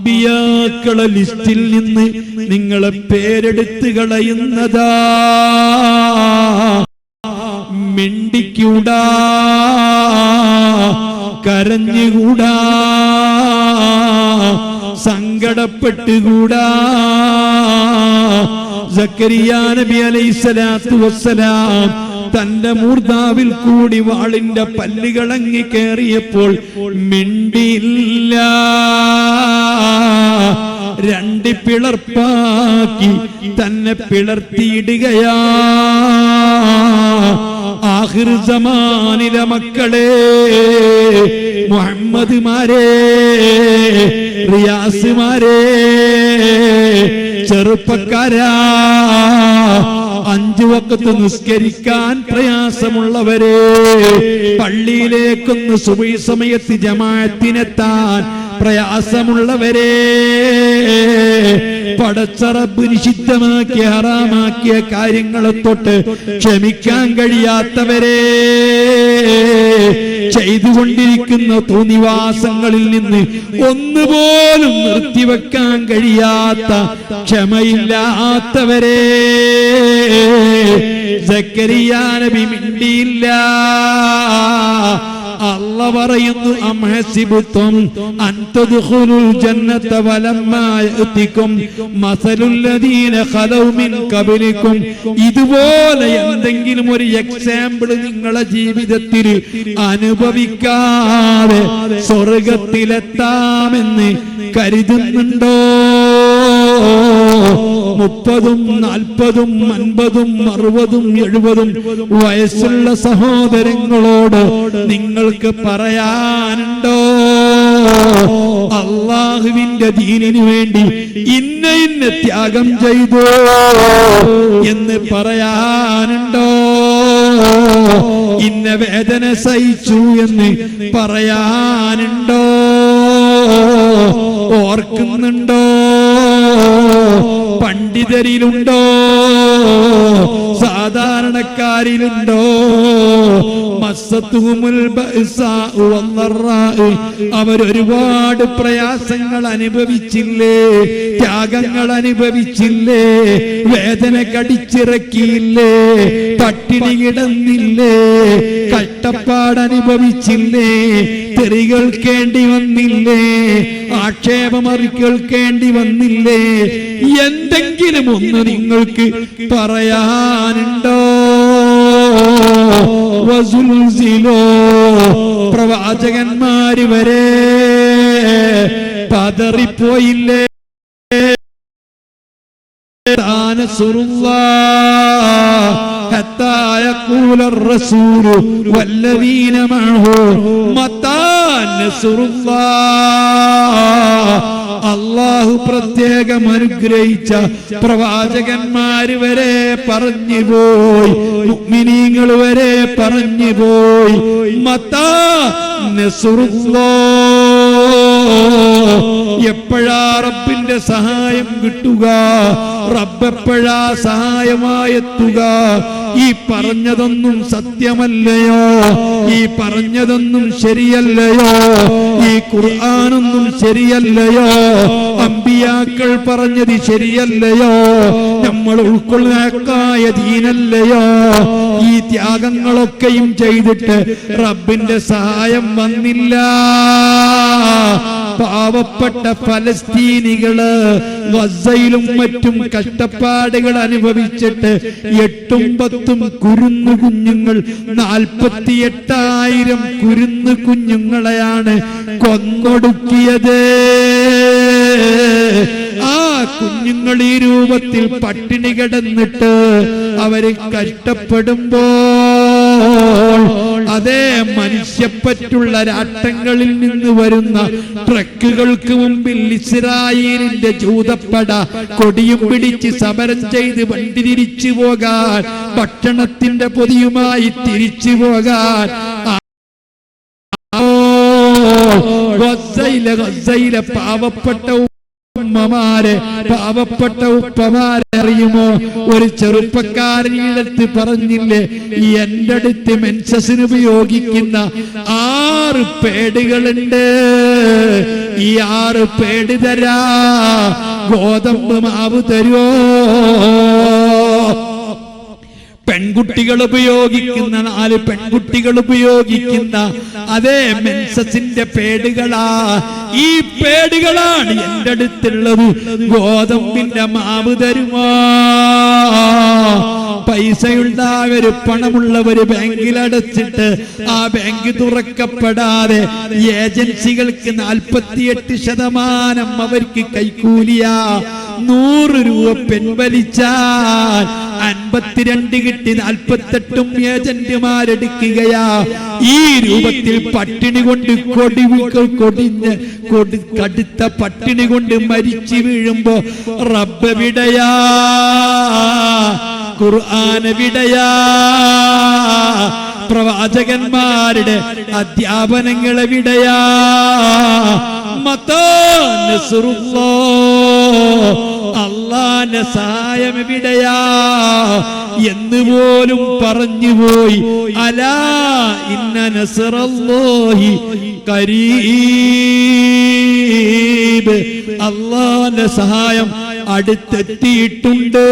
അമ്പിയാക്കളെ ലിസ്റ്റിൽ നിന്ന് നിങ്ങളെ പേരെടുത്ത് കളയുന്നതാ. മിണ്ടിക്കൂടാ, കരഞ്ഞുകൂടാ, സങ്കടപ്പെട്ടുകൂടാ. സക്കരിയാ നബി അലൈഹിസ്സലാത്തു വസ്സലാം തന്റെ മൂർധാവിൽ കൂടി വാളിന്റെ പല്ലുകളങ്ങി കയറിയപ്പോൾ മിണ്ടിയില്ല. രണ്ട് പിളർപ്പാക്കി തന്നെ പിളർത്തിയിടുകയാ. ആഖിർ സമാനിലെ മക്കളെ, മുഹമ്മദ്മാരെ, റിയാസുമാരെ, ചെറുപ്പക്കാരാ, 5 വഖത്ത് നിസ്കരിക്കാൻ പ്രയാസമുള്ളവരെ, പള്ളിയിലേക്കൊന്ന് സുബഹി സമയത്ത് ജമാഅത്തിനെത്താൻ പ്രയാസമുള്ളവരെ, പടച്ച റബ്ബ് നിഷിദ്ധമാക്കിയ ഹറാമാക്കിയ കാര്യങ്ങളെ തൊട്ട് ക്ഷമിക്കാൻ കഴിയാത്തവരെ, ചെയ്തുകൊണ്ടിരിക്കുന്ന തോന്നിവാസങ്ങളിൽ നിന്ന് ഒന്നുപോലും നിർത്തിവെക്കാൻ കഴിയാത്ത ക്ഷമയില്ലാത്തവരെ, സക്കരിയാ നബി മിണ്ടിയില്ല. അല്ലാഹു പറയുന്നു, അം ഹസിബതും അൻ തദ്ഖുലുൽ ജന്നത വലമ്മാ യഅതികും മസലുൽ ലദീന ഖലൗ മിൻ ഖബലികും. ഇതുപോലെ എന്തെങ്കിലും ഒരു എക്സാമ്പിൾ നിങ്ങളുടെ ജീവിതത്തിൽ അനുഭവിക്കാതെ സ്വർഗ്ഗത്തിലെത്താമെന്ന് കരുതുന്നുണ്ടോ? 30, 40, 50, 60, 70 വയസ്സുള്ള സഹോദരങ്ങളോട് നിങ്ങൾക്ക് പറയാനുണ്ടോ? അല്ലാഹുവിന്റെ ദീനിനു വേണ്ടി ഇന്ന ത്യാഗം ചെയ്തു എന്ന് പറയാനുണ്ടോ? ഇന്ന വേദന സഹിച്ചു എന്ന് പറയാനുണ്ടോ? ഓർക്കുന്നുണ്ടോ? പണ്ഡിതരിലുണ്ടോ? സാധാരണക്കാരിലുണ്ടോ? അവരൊരുപാട് പ്രയാസങ്ങൾ അനുഭവിച്ചില്ലേ? ത്യാഗങ്ങൾ അനുഭവിച്ചില്ലേ? വേദന കടിച്ചിറക്കിയില്ലേ? പട്ടിണി കിടന്നില്ലേ? കഷ്ടപ്പാട് അനുഭവിച്ചില്ലേ? തെറി കേൾക്കേണ്ടി വന്നില്ലേ? ആക്ഷേപമറി കേൾക്കേണ്ടി വന്നില്ലേ? എന്തെങ്കിലും ഒന്ന് നിങ്ങൾക്ക് പറയാനുണ്ടോ? വസുൽസിലോ, പ്രവാചകന്മാര് വരെ പതറിപ്പോയില്ലേ? അല്ലാഹു പ്രത്യേകം അനുഗ്രഹിച്ച പ്രവാചകന്മാര് വരെ പറഞ്ഞു പോയി, മുഅ്മിനീങ്ങൾ വരെ പറഞ്ഞു പോയി, മത്താ നസ്റുല്ലാഹ്, എപ്പോഴാ റബ്ബിന്റെ സഹായം കിട്ടുക? റബ്ബെപ്പോഴാ സഹായമായെത്തുക? ഈ പറഞ്ഞതൊന്നും സത്യമല്ലയോ? ഈ പറഞ്ഞതൊന്നും ശരിയല്ലയോ? ഈ ഖുർആനൊന്നും ശരിയല്ലയോ? അമ്പിയാക്കൾ പറഞ്ഞത് ശരിയല്ലയോ? നമ്മൾ ഉൾക്കൊള്ളായ ദീനല്ലയോ? ഈ ത്യാഗങ്ങളൊക്കെയും ചെയ്തിട്ട് റബ്ബിന്റെ സഹായം വന്നില്ല. പാവപ്പെട്ട ഫലസ്തീനികള് ഗസയിലും മറ്റും കഷ്ടപ്പാടുകൾ അനുഭവിച്ചിട്ട് 8ഉം 10ഉം കുരുന്നു കുഞ്ഞുങ്ങൾ, 48,000 കുരുന്നു കുഞ്ഞുങ്ങളെയാണ് കൊന്നൊടുക്കിയത്. ആ കുഞ്ഞുങ്ങൾ ഈ രൂപത്തിൽ പട്ടിണി കിടന്നിട്ട് അവര് കഷ്ടപ്പെടുമ്പോൾ, അതേ മനുഷ്യപ്പറ്റുള്ള രാഷ്ട്രങ്ങളിൽ നിന്ന് വരുന്ന ട്രക്കുകൾക്ക് മുമ്പിൽ ഇസ്രായേലിന്റെ ജൂതപ്പട കൊടിയും പിടിച്ച് സമരം ചെയ്ത് വണ്ടി തിരിച്ചു പോകാൻ, ഭക്ഷണത്തിന്റെ പൊതിയുമായി തിരിച്ചു പോകാൻ ഗസയിലെ പാവപ്പെട്ട ഉമ്മമാരെ, പാവപ്പെട്ട ഉപ്പമാരെ അറിയുമോ? ഒരു ചെറുപ്പക്കാരനടുത്ത് പറഞ്ഞില്ലേ, എന്റെ അടുത്ത് മെൻസസിന് ഉപയോഗിക്കുന്ന 6 പേടുകളുണ്ട്, ഈ 6 പേട് തരാ, ഗോതമ്പ് മാവ് തരുമോ? പെൺകുട്ടികൾ ഉപയോഗിക്കുന്ന 4 പെൺകുട്ടികൾ ഉപയോഗിക്കുന്ന അതേ മെൻസസിന്റെ പേടുകളാ, ഈ പേടുകളാണ് എന്റെ അടുത്തുള്ളത്, ഗോതമ്പിന്റെ മാവ് തരുമോ? പൈസയുള്ളവര്, പണമുള്ളവര് ബാങ്കിൽ അടച്ചിട്ട് ആ ബാങ്ക് തുറക്കപ്പെടാതെ ഏജൻസികൾക്ക് 48% അവർക്ക് കൈക്കൂലിയാ. 100 രൂപ പിൻവലിച്ചാൽ 52 കിട്ടി 48 ഏജന്റുമാരെടുക്കുകയാ. ഈ രൂപത്തിൽ പട്ടിണി കൊണ്ട് കടുത്ത പട്ടിണി കൊണ്ട് മരിച്ചു വീഴുമ്പോ റബ്ബ് വിടയാ, ഖുർആൻ വിടയാ, പ്രവാചകന്മാരുടെ അധ്യാപനങ്ങൾ വിടയാ. മതാ നസ്റുല്ലാഹ്, അല്ലാഹുവിന്റെ സഹായം എവിടെയാ എന്ന് പോലും പറഞ്ഞുപോയി. അലാ ഇന്ന നസ്റല്ലാഹി ഖരീബ്, അല്ലാഹുവിന്റെ സഹായം അടുത്തെത്തിയിട്ടുണ്ട്.